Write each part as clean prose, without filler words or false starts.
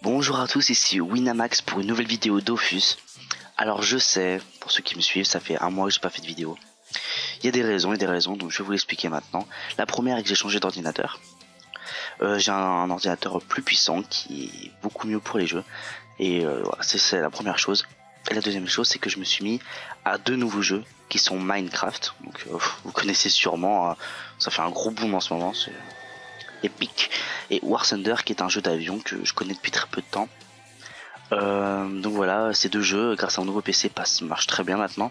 Bonjour à tous, ici Winamax pour une nouvelle vidéo Dofus. Alors je sais, pour ceux qui me suivent, ça fait un mois que j'ai pas fait de vidéo. Il y a des raisons, donc je vais vous l'expliquer maintenant. La première est que j'ai changé d'ordinateur. J'ai un ordinateur plus puissant qui est beaucoup mieux pour les jeux. Et voilà, c'est la première chose. Et la deuxième chose, c'est que je me suis mis à deux nouveaux jeux qui sont Minecraft. Donc vous connaissez sûrement, ça fait un gros boom en ce moment, c'est Epic. Et War Thunder qui est un jeu d'avion que je connais depuis très peu de temps. Donc voilà, ces deux jeux, grâce à un nouveau PC, marchent très bien maintenant.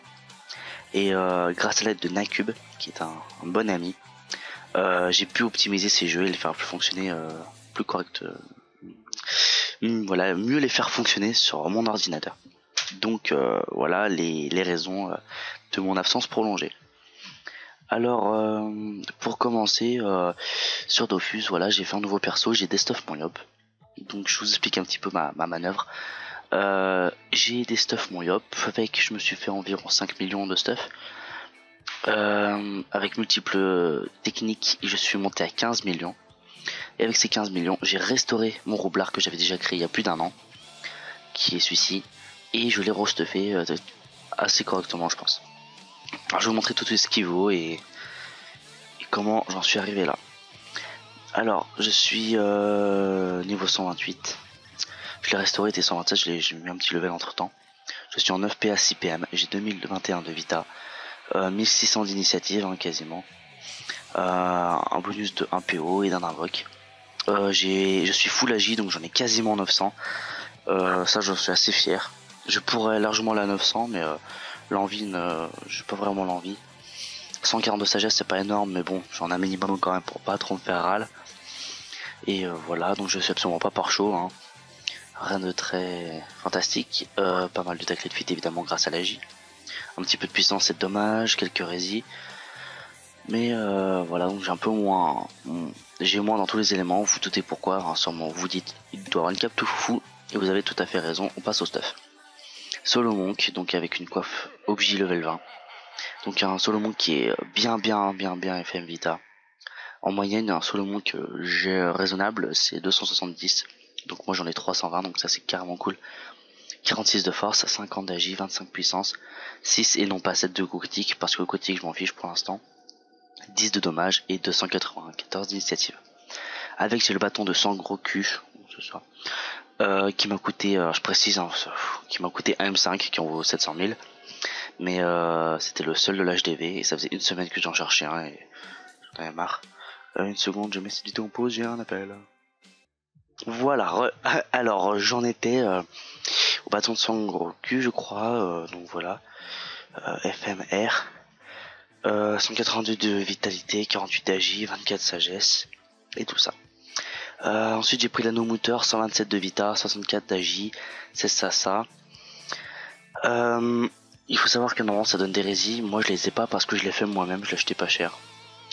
Et grâce à l'aide de Nacube, qui est un bon ami, j'ai pu optimiser ces jeux et les faire fonctionner plus correct. Voilà, mieux les faire fonctionner sur mon ordinateur. Donc voilà les raisons de mon absence prolongée. Alors pour commencer sur Dofus, voilà, j'ai fait un nouveau perso, j'ai des stuff mon yop. Donc je vous explique un petit peu ma manœuvre. J'ai des stuff mon yop, avec je me suis fait environ 5 millions de stuff. Avec multiples techniques, je suis monté à 15 millions. Et avec ces 15 millions, j'ai restauré mon roublard que j'avais déjà créé il y a plus d'un an, qui est celui-ci, et je l'ai restuffé assez correctement, je pense. Alors je vais vous montrer tout ce qu'il vaut et comment j'en suis arrivé là. Alors je suis niveau 128. Je l'ai restauré, était 127, j'ai mis un petit level entre temps. Je suis en 9 PA 6 PM, j'ai 2021 de Vita, 1600 d'initiative hein, quasiment, un bonus de 1 PO et d'un invoque. Je suis full agi donc j'en ai quasiment 900, ça j'en suis assez fier. Je pourrais largement la 900 mais l'envie, j'ai pas vraiment l'envie. 140 de sagesse c'est pas énorme mais bon j'en ai un minimum quand même pour pas trop me faire râle. Et voilà, donc je suis absolument pas par chaud hein. Rien de très fantastique, pas mal de taclés de fuite évidemment grâce à l'agi. Un petit peu de puissance c'est dommage, quelques résis. Mais voilà, donc j'ai un peu moins, j'ai moins dans tous les éléments, vous doutez pourquoi, hein, sûrement vous dites il doit avoir une cape tout foufou, et vous avez tout à fait raison, on passe au stuff. Solo Monk, donc avec une coiffe objet level 20. Donc un Solo Monk qui est bien FM Vita. En moyenne, un Solo Monk raisonnable, c'est 270. Donc moi j'en ai 320, donc ça c'est carrément cool. 46 de force, 50 d'agi, 25 puissance, 6 et non pas 7 de coup critique, parce que le critique je m'en fiche pour l'instant. 10 de dommages et 294 d'initiative. Avec j'ai le bâton de sang gros cul, c'est ça, qui m'a coûté, je précise, hein, qui m'a coûté un M5 qui en vaut 700 000. Mais c'était le seul de l'HDV et ça faisait une semaine que j'en cherchais un et j'en avais marre. Une seconde, je mets cette vidéo en pause, j'ai un appel. Voilà, alors j'en étais au bâton de sang gros cul je crois, donc voilà, FMR. 182 de vitalité, 48 d'agi, 24 sagesse et tout ça. Ensuite j'ai pris l'anneau moteur, 127 de vita, 64 d'agi, 16 sasa. Il faut savoir que normalement ça donne des résis, moi je les ai pas parce que je l'ai fait moi-même, je l'ai acheté pas cher.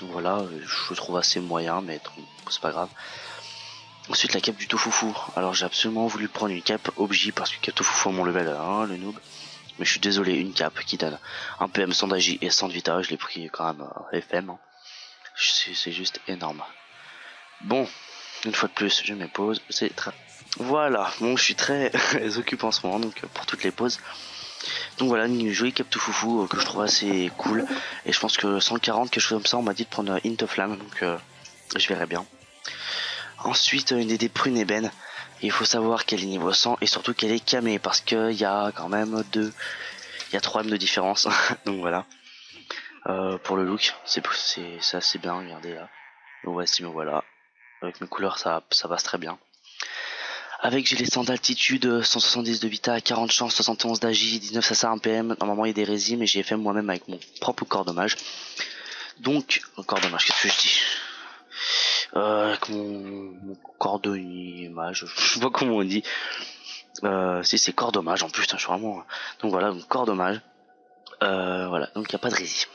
Donc voilà, je le trouve assez moyen mais c'est pas grave. Ensuite la cape du Tofoufou, alors j'ai absolument voulu prendre une cape objet parce que Tofoufou à mon level 1, le noob. Mais je suis désolé, une cape qui donne un PM sans d'agi et sans de vita, je l'ai pris quand même FM. Hein. C'est juste énorme. Bon, une fois de plus, je me pose. C'est très... Voilà, bon, je suis très occupé en ce moment, donc pour toutes les pauses. Donc voilà, une jolie cape tout foufou que je trouve assez cool. Et je pense que 140, quelque chose comme ça, on m'a dit de prendre Hint of Flamme, donc je verrai bien. Ensuite, une des prunes ébène. Il faut savoir qu'elle est niveau 100 et surtout qu'elle est camée parce qu'il y a quand même il y a 3 M de différence. Donc voilà. Pour le look, c'est assez bien, regardez là. Donc voici, me voilà. Avec mes couleurs, ça passe très bien. Avec j'ai les 100 d'altitude, 170 de vita, 40 chance, 71 d'agi, 19 ça 1 PM. Normalement il y a des résins, mais j'ai fait moi-même avec mon propre corps dommage. Donc, corps dommage, qu'est-ce que je dis avec mon cordonnage, je sais pas comment on dit. Si c'est corps dommage en plus, je suis vraiment. Donc voilà, corps dommage. Voilà, donc il n'y a pas de résine.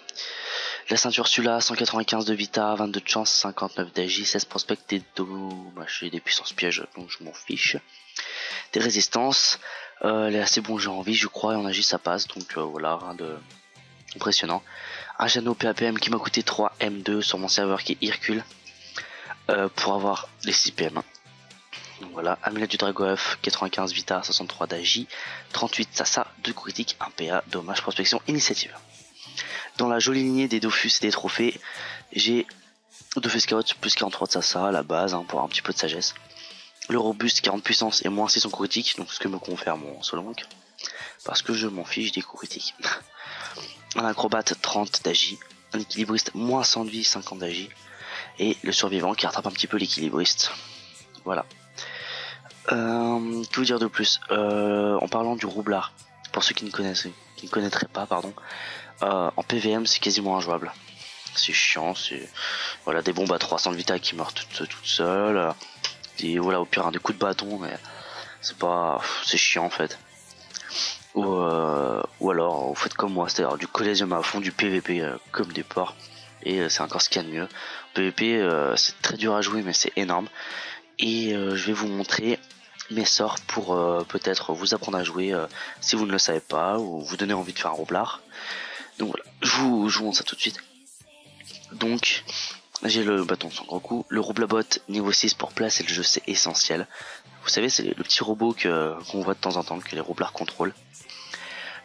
La ceinture celui-là, 195 de vita, 22 de chance, 59 d'agi, 16 prospect et dommages. J'ai des puissances pièges, donc je m'en fiche. Des résistances, elle est assez bon, j'ai envie, je crois, et en agi ça passe, donc voilà, rien de impressionnant. Un Jano PAPM qui m'a coûté 3 M2 sur mon serveur qui est Hercule. Pour avoir les 6 PM. Donc voilà, Amulette du Dragof, 95 Vita, 63 d'Agi, 38 Sasa, 2 critiques, 1 PA, dommage, prospection, initiative. Dans la jolie lignée des Dofus et des trophées, j'ai Dofus Carotte plus 43 de Sasa, à la base, hein, pour avoir un petit peu de sagesse. Le robuste 40 puissance et moins 6 en coup critique, donc ce que me confère mon Solonk, parce que je m'en fiche des coups critiques. Un acrobate 30 d'Agi, un équilibriste moins 100 de vie, 50 d'Agi, et le survivant qui rattrape un petit peu l'équilibriste. Voilà. Que vous dire de plus, en parlant du roublard, pour ceux qui ne connaîtraient pas, pardon, en PVM c'est quasiment injouable. C'est chiant, c'est voilà, des bombes à 300 de vita qui meurent toutes seules. Et voilà, au pire un des coups de bâton, mais c'est chiant en fait. Ou alors vous faites comme moi, c'est-à-dire du Coliseum à fond, du PVP comme des porcs, et c'est encore ce qu'il y a de mieux. PVP c'est très dur à jouer, mais c'est énorme. Et je vais vous montrer mes sorts pour peut-être vous apprendre à jouer si vous ne le savez pas, ou vous donner envie de faire un roublard. Donc voilà, je vous montre ça tout de suite. Donc j'ai le bâton sans gros coup, le roublabot niveau 6 pour placer le jeu, c'est essentiel. Vous savez, c'est le petit robot qu'on voit de temps en temps, que les roublards contrôlent.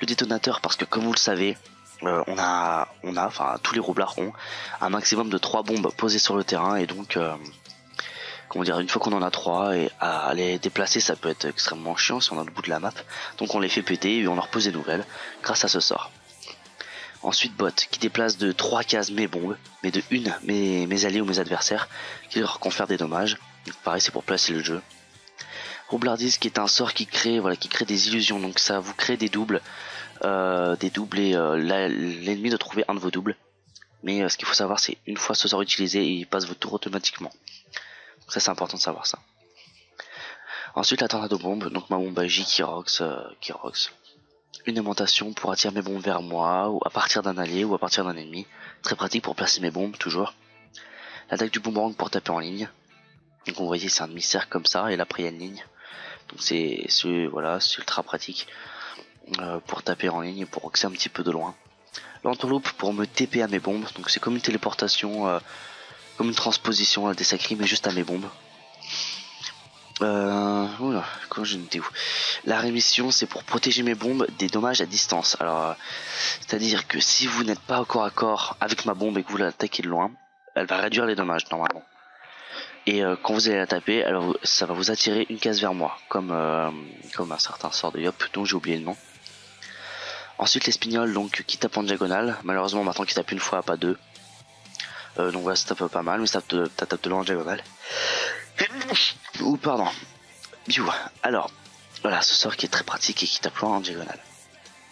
Le détonateur, parce que comme vous le savez, enfin tous les roublards ont un maximum de 3 bombes posées sur le terrain, et donc comment dire, une fois qu'on en a 3, et à les déplacer ça peut être extrêmement chiant si on a le bout de la map, donc on les fait péter et on leur pose des nouvelles grâce à ce sort. Ensuite bot qui déplace de 3 cases mes bombes, mais de une mes alliés ou mes adversaires, qui leur confère des dommages. Donc, pareil, c'est pour placer le jeu. Roublardise qui est un sort qui crée des illusions, donc ça vous crée des doubles et l'ennemi de trouver un de vos doubles. Mais ce qu'il faut savoir, c'est une fois ce sort utilisé, il passe votre tour automatiquement. Donc ça c'est important de savoir ça. Ensuite la tornado bombe, donc ma bombe Agi qui rox. Une aimantation pour attirer mes bombes vers moi, ou à partir d'un allié ou à partir d'un ennemi. Très pratique pour placer mes bombes toujours. L'attaque du boomerang pour taper en ligne. Donc vous voyez c'est un demi-cercle comme ça, et là après il y a une ligne. Donc c'est ultra pratique pour taper en ligne et pour roxer un petit peu de loin. L'entourloupe pour me TP à mes bombes, donc c'est comme une téléportation, comme une transposition des sacrés, mais juste à mes bombes. Oula, quand je n'étais où. La rémission, c'est pour protéger mes bombes des dommages à distance. Alors, c'est-à-dire que si vous n'êtes pas au corps à corps avec ma bombe et que vous l'attaquez de loin, elle va réduire les dommages normalement. Et quand vous allez la taper, ça va vous attirer une case vers moi, comme un certain sort de Yop dont j'ai oublié le nom. Ensuite l'espinole, donc qui tape en diagonale. Malheureusement maintenant qu'il tape une fois, pas deux. Donc voilà, ça tape pas mal, mais ça tape de loin en diagonale. Ou pardon. Alors, voilà, ce sort qui est très pratique et qui tape loin en diagonale.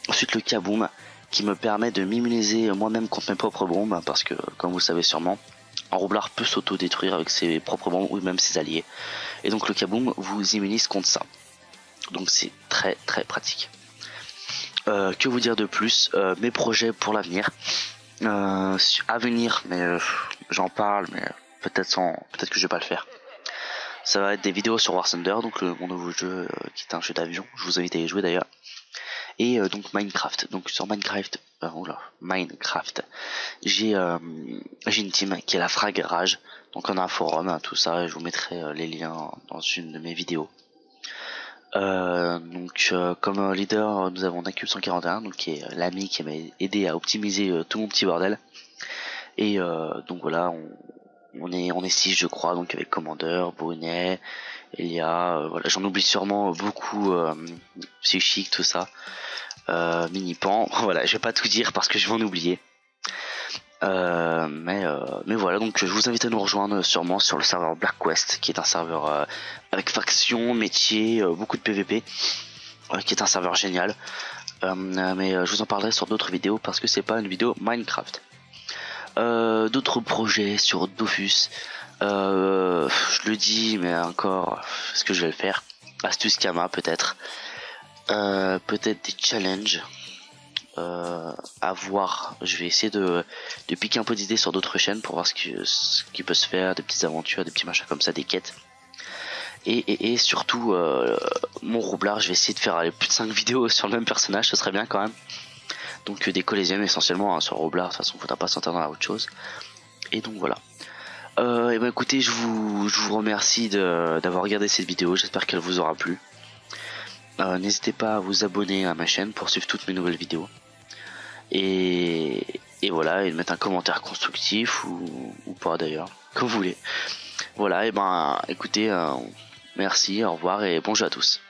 Ensuite le kaboom, qui me permet de m'immuniser moi-même contre mes propres bombes, parce que comme vous le savez sûrement, un roublard peut s'auto-détruire avec ses propres bombes ou même ses alliés. Et donc le kaboom vous immunise contre ça. Donc c'est très très pratique. Que vous dire de plus, mes projets pour l'avenir à venir, mais j'en parle, mais peut-être que je vais pas le faire. Ça va être des vidéos sur War Thunder, donc mon nouveau jeu qui est un jeu d'avion. Je vous invite à y jouer d'ailleurs. Et donc Minecraft. Donc sur Minecraft, j'ai une team qui est la Frag Rage. Donc on a un forum, hein, tout ça. Et je vous mettrai les liens dans une de mes vidéos. Comme leader, nous avons Nakul 141, donc qui est l'ami qui m'a aidé à optimiser tout mon petit bordel. Et donc voilà, on est 6 je crois, donc avec Commander, Bonnet, Elia, voilà, j'en oublie sûrement beaucoup, Psychique, tout ça, Minipan, voilà, je vais pas tout dire parce que je vais en oublier. Mais voilà, donc je vous invite à nous rejoindre sûrement sur le serveur Black Quest, qui est un serveur avec faction, métier, beaucoup de PVP, qui est un serveur génial. Mais je vous en parlerai sur d'autres vidéos parce que c'est pas une vidéo Minecraft. D'autres projets sur Dofus, je le dis, mais encore, est-ce que je vais le faire? Astuce Kama peut-être, peut-être des challenges. À voir, je vais essayer de piquer un peu d'idées sur d'autres chaînes pour voir ce qui peut se faire, des petites aventures, des petits machins comme ça, des quêtes. Et surtout mon roublard, je vais essayer de faire plus de 5 vidéos sur le même personnage, ce serait bien quand même. Donc des collisions essentiellement, hein, sur roublard, de toute façon faudra pas s'entendre à autre chose. Et donc voilà. Et ben écoutez, je vous remercie d'avoir regardé cette vidéo, j'espère qu'elle vous aura plu. N'hésitez pas à vous abonner à ma chaîne pour suivre toutes mes nouvelles vidéos. Et voilà, et de mettre un commentaire constructif ou pas d'ailleurs, comme vous voulez. Voilà, et ben écoutez, merci, au revoir et bonjour à tous.